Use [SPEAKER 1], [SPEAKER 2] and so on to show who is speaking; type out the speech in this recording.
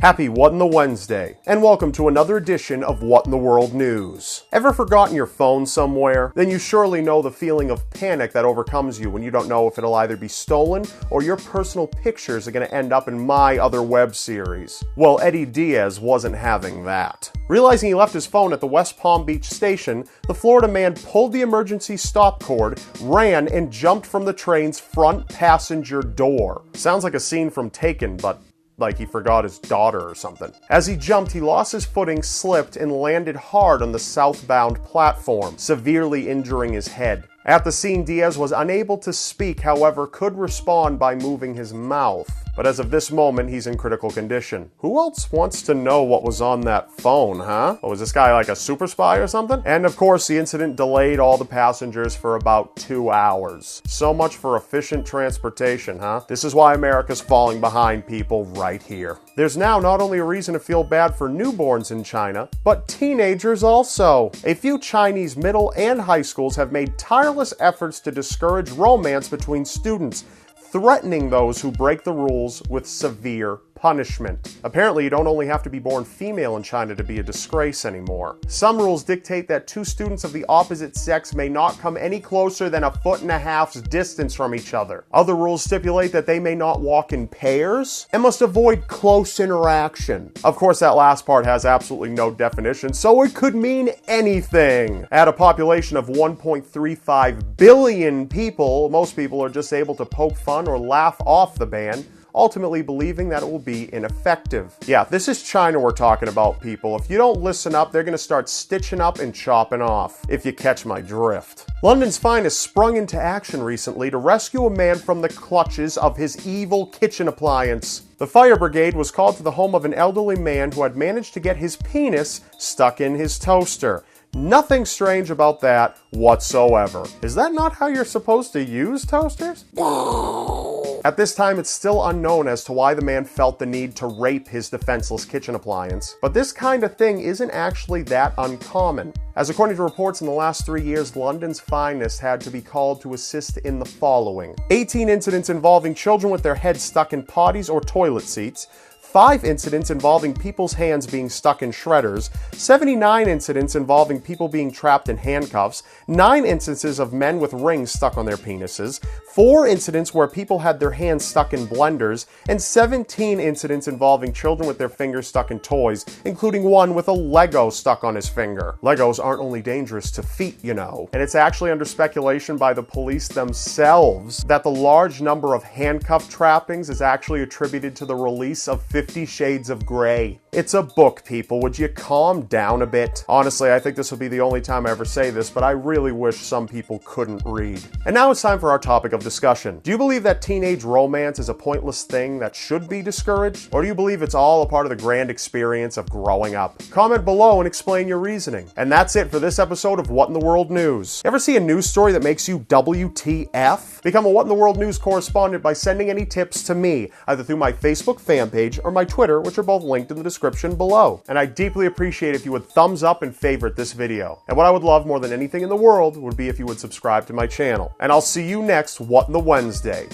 [SPEAKER 1] Happy What in the Wednesday, and welcome to another edition of What in the World News. Ever forgotten your phone somewhere? Then you surely know the feeling of panic that overcomes you when you don't know if it'll either be stolen or your personal pictures are going to end up in my other web series. Well, Eddie Diaz wasn't having that. Realizing he left his phone at the West Palm Beach station, the Florida man pulled the emergency stop cord, ran, and jumped from the train's front passenger door. Sounds like a scene from Taken, but like he forgot his daughter or something. As he jumped, he lost his footing, slipped, and landed hard on the southbound platform, severely injuring his head. At the scene, Diaz was unable to speak, however, could respond by moving his mouth. But as of this moment, he's in critical condition. Who else wants to know what was on that phone, huh? Oh, was this guy like a super spy or something? And of course, the incident delayed all the passengers for about 2 hours. So much for efficient transportation, huh? This is why America's falling behind people right here. There's now not only a reason to feel bad for newborns in China, but teenagers also. A few Chinese middle and high schools have made tireless efforts to discourage romance between students, threatening those who break the rules with severe punishment. Apparently, you don't only have to be born female in China to be a disgrace anymore. Some rules dictate that two students of the opposite sex may not come any closer than 1.5 feet distance from each other. Other rules stipulate that they may not walk in pairs and must avoid close interaction. Of course, that last part has absolutely no definition, so it could mean anything. At a population of 1.35 billion people, most people are just able to poke fun or laugh off the ban, ultimately believing that it will be ineffective. Yeah, this is China we're talking about, people. If you don't listen up, they're going to start stitching up and chopping off, if you catch my drift. London's finest sprung into action recently to rescue a man from the clutches of his evil kitchen appliance. The fire brigade was called to the home of an elderly man who had managed to get his penis stuck in his toaster. Nothing strange about that whatsoever. Is that not how you're supposed to use toasters? At this time, it's still unknown as to why the man felt the need to rape his defenseless kitchen appliance, but this kind of thing isn't actually that uncommon. As according to reports in the last 3 years, London's finest had to be called to assist in the following: 18 incidents involving children with their heads stuck in potties or toilet seats, 5 incidents involving people's hands being stuck in shredders, 79 incidents involving people being trapped in handcuffs, 9 instances of men with rings stuck on their penises, 4 incidents where people had their hands stuck in blenders, and 17 incidents involving children with their fingers stuck in toys, including one with a Lego stuck on his finger. Legos aren't only dangerous to feet, you know. And it's actually under speculation by the police themselves that the large number of handcuff trappings is actually attributed to the release of 50 Shades of Grey. It's a book, people. Would you calm down a bit? Honestly, I think this will be the only time I ever say this, but I really wish some people couldn't read. And now it's time for our topic of discussion. Do you believe that teenage romance is a pointless thing that should be discouraged? Or do you believe it's all a part of the grand experience of growing up? Comment below and explain your reasoning. And that's it for this episode of What in the World News. Ever see a news story that makes you WTF? Become a What in the World News correspondent by sending any tips to me, either through my Facebook fan page or my Twitter, which are both linked in the description below. And I deeply appreciate if you would thumbs up and favorite this video. And what I would love more than anything in the world would be if you would subscribe to my channel. And I'll see you next What in the Wednesday.